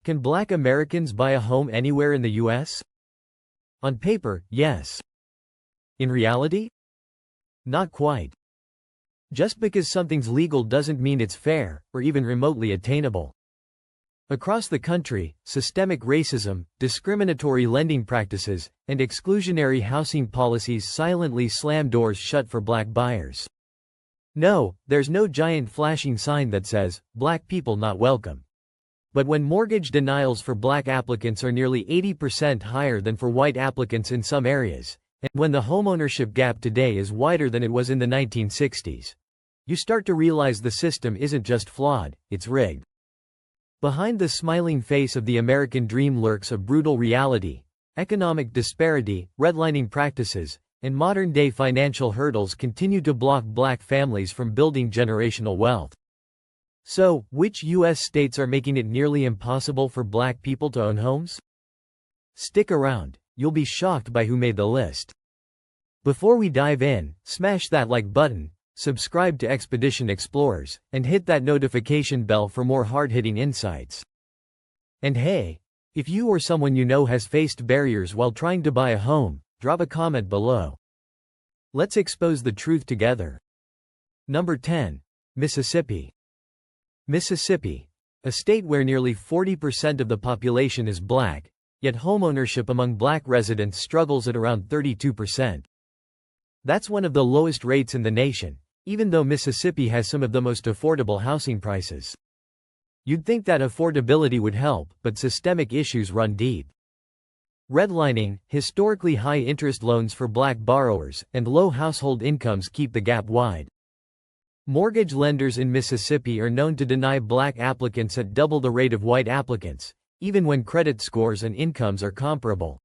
Can Black Americans buy a home anywhere in the U.S.? On paper, yes. In reality? Not quite. Just because something's legal doesn't mean it's fair, or even remotely attainable. Across the country, systemic racism, discriminatory lending practices, and exclusionary housing policies silently slam doors shut for Black buyers. No, there's no giant flashing sign that says, "Black people not welcome." But when mortgage denials for Black applicants are nearly 80% higher than for white applicants in some areas, and when the homeownership gap today is wider than it was in the 1960s, you start to realize the system isn't just flawed, it's rigged. Behind the smiling face of the American dream lurks a brutal reality: economic disparity, redlining practices, and modern-day financial hurdles continue to block Black families from building generational wealth. So, which U.S. states are making it nearly impossible for Black people to own homes? Stick around, you'll be shocked by who made the list. Before we dive in, smash that like button, subscribe to Expedition Explorers, and hit that notification bell for more hard-hitting insights. And hey, if you or someone you know has faced barriers while trying to buy a home, drop a comment below. Let's expose the truth together. Number 10. Mississippi. Mississippi, a state where nearly 40% of the population is Black, yet homeownership among Black residents struggles at around 32%. That's one of the lowest rates in the nation, even though Mississippi has some of the most affordable housing prices. You'd think that affordability would help, but systemic issues run deep. Redlining, historically high interest loans for Black borrowers, and low household incomes keep the gap wide. Mortgage lenders in Mississippi are known to deny Black applicants at double the rate of white applicants, even when credit scores and incomes are comparable.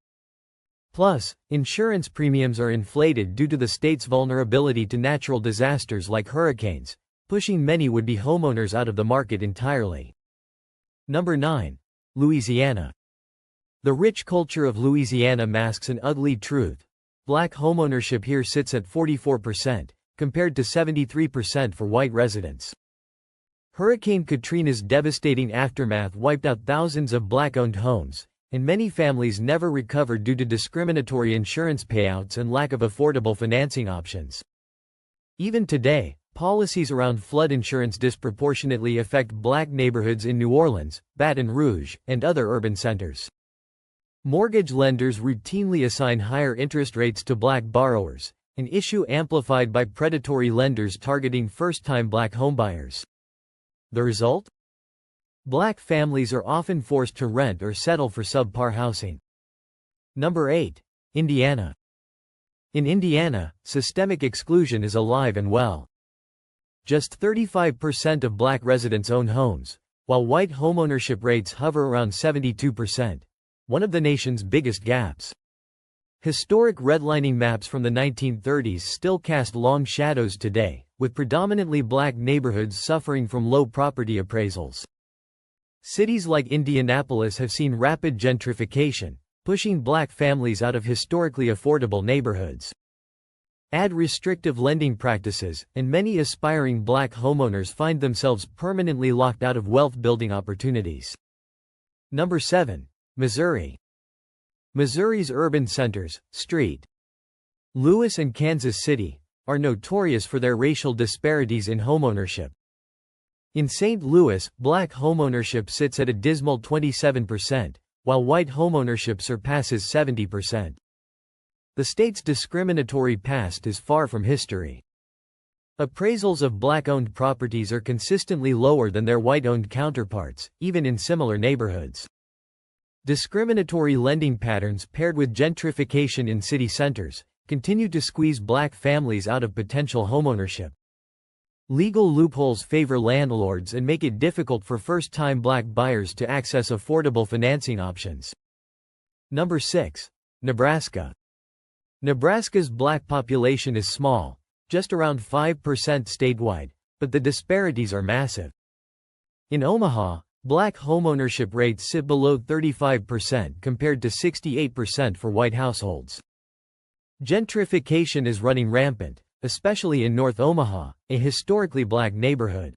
Plus, insurance premiums are inflated due to the state's vulnerability to natural disasters like hurricanes, pushing many would-be homeowners out of the market entirely. Number 9. Louisiana. The rich culture of Louisiana masks an ugly truth. Black homeownership here sits at 44%, compared to 73% for white residents. Hurricane Katrina's devastating aftermath wiped out thousands of Black-owned homes, and many families never recovered due to discriminatory insurance payouts and lack of affordable financing options. Even today, policies around flood insurance disproportionately affect Black neighborhoods in New Orleans, Baton Rouge, and other urban centers. Mortgage lenders routinely assign higher interest rates to Black borrowers, an issue amplified by predatory lenders targeting first-time Black homebuyers. The result? Black families are often forced to rent or settle for subpar housing. Number 8. Indiana. In Indiana, systemic exclusion is alive and well. Just 35% of Black residents own homes, while white homeownership rates hover around 72%, one of the nation's biggest gaps. Historic redlining maps from the 1930s still cast long shadows today, with predominantly Black neighborhoods suffering from low property appraisals. Cities like Indianapolis have seen rapid gentrification, pushing Black families out of historically affordable neighborhoods. Add restrictive lending practices, and many aspiring Black homeowners find themselves permanently locked out of wealth-building opportunities. Number 7. Missouri. Missouri's urban centers, St. Louis and Kansas City, are notorious for their racial disparities in homeownership. In St. Louis, Black homeownership sits at a dismal 27%, while white homeownership surpasses 70%. The state's discriminatory past is far from history. Appraisals of Black-owned properties are consistently lower than their white-owned counterparts, even in similar neighborhoods. Discriminatory lending patterns paired with gentrification in city centers continue to squeeze Black families out of potential homeownership. Legal loopholes favor landlords and make it difficult for first-time Black buyers to access affordable financing options. Number 6. Nebraska. Nebraska's Black population is small, just around 5% statewide, but the disparities are massive. In Omaha, Black homeownership rates sit below 35% compared to 68% for white households. Gentrification is running rampant, especially in North Omaha, a historically Black neighborhood.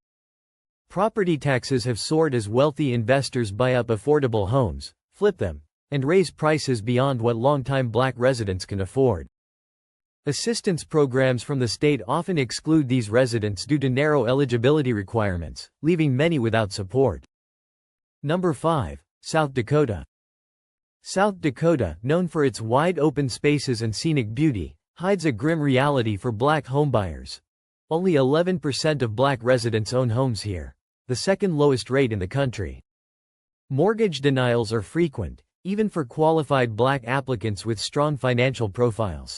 Property taxes have soared as wealthy investors buy up affordable homes, flip them, and raise prices beyond what longtime black residents can afford. Assistance programs from the state often exclude these residents due to narrow eligibility requirements, leaving many without support. Number 5. South Dakota. South Dakota, known for its wide open spaces and scenic beauty, hides a grim reality for black homebuyers. Only 11% of black residents own homes here, the second lowest rate in the country. Mortgage denials are frequent, even for qualified black applicants with strong financial profiles.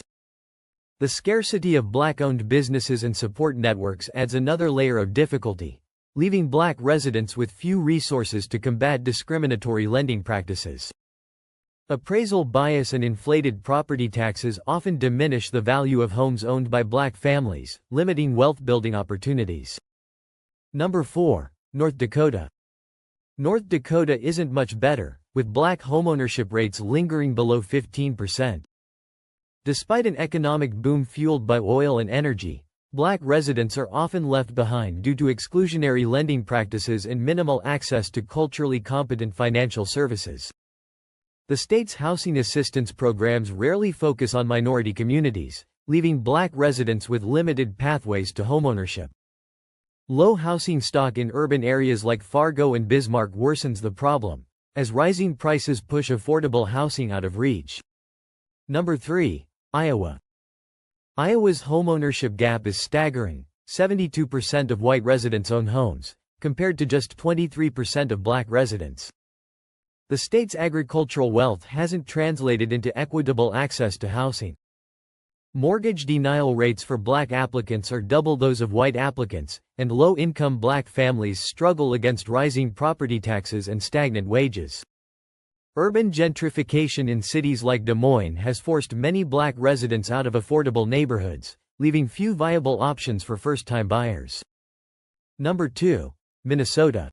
The scarcity of black-owned businesses and support networks adds another layer of difficulty, leaving black residents with few resources to combat discriminatory lending practices. Appraisal bias and inflated property taxes often diminish the value of homes owned by black families, limiting wealth-building opportunities. Number 4. North Dakota. North Dakota isn't much better, with black homeownership rates lingering below 15%. Despite an economic boom fueled by oil and energy, black residents are often left behind due to exclusionary lending practices and minimal access to culturally competent financial services. The state's housing assistance programs rarely focus on minority communities, leaving black residents with limited pathways to homeownership. Low housing stock in urban areas like Fargo and Bismarck worsens the problem, as rising prices push affordable housing out of reach. Number 3. Iowa. Iowa's homeownership gap is staggering. 72% of white residents own homes, compared to just 23% of black residents. The state's agricultural wealth hasn't translated into equitable access to housing. Mortgage denial rates for black applicants are double those of white applicants, and low-income black families struggle against rising property taxes and stagnant wages. Urban gentrification in cities like Des Moines has forced many black residents out of affordable neighborhoods, leaving few viable options for first-time buyers. Number 2. Minnesota.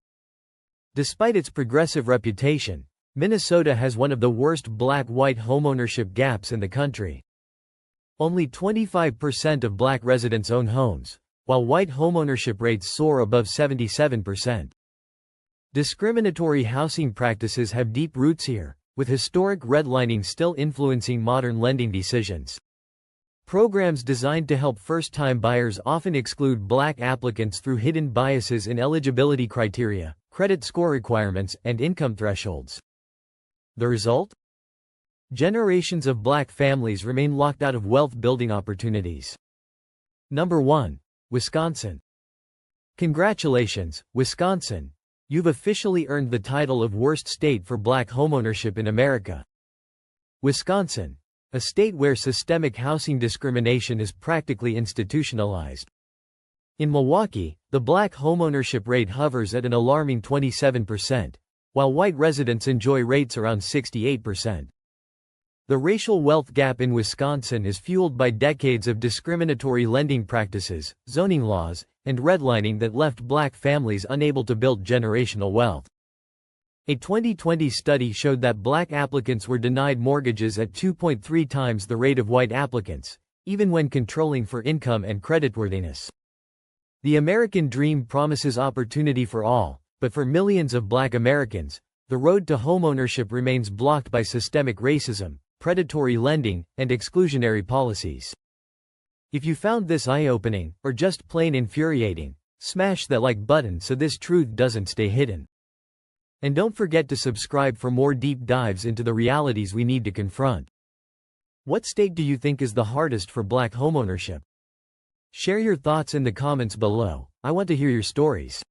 Despite its progressive reputation, Minnesota has one of the worst black-white homeownership gaps in the country. Only 25% of black residents own homes, while white homeownership rates soar above 77%. Discriminatory housing practices have deep roots here, with historic redlining still influencing modern lending decisions. Programs designed to help first-time buyers often exclude black applicants through hidden biases in eligibility criteria, credit score requirements, and income thresholds. The result? Generations of black families remain locked out of wealth-building opportunities. Number 1. Wisconsin. Congratulations, Wisconsin! You've officially earned the title of worst state for black homeownership in America. Wisconsin, a state where systemic housing discrimination is practically institutionalized. In Milwaukee, the black homeownership rate hovers at an alarming 27%, while white residents enjoy rates around 68%. The racial wealth gap in Wisconsin is fueled by decades of discriminatory lending practices, zoning laws, and redlining that left black families unable to build generational wealth. A 2020 study showed that black applicants were denied mortgages at 2.3 times the rate of white applicants, even when controlling for income and creditworthiness. The American dream promises opportunity for all, but for millions of black Americans, the road to homeownership remains blocked by systemic racism, predatory lending, and exclusionary policies. If you found this eye-opening, or just plain infuriating, smash that like button so this truth doesn't stay hidden. And don't forget to subscribe for more deep dives into the realities we need to confront. What state do you think is the hardest for black homeownership? Share your thoughts in the comments below. I want to hear your stories.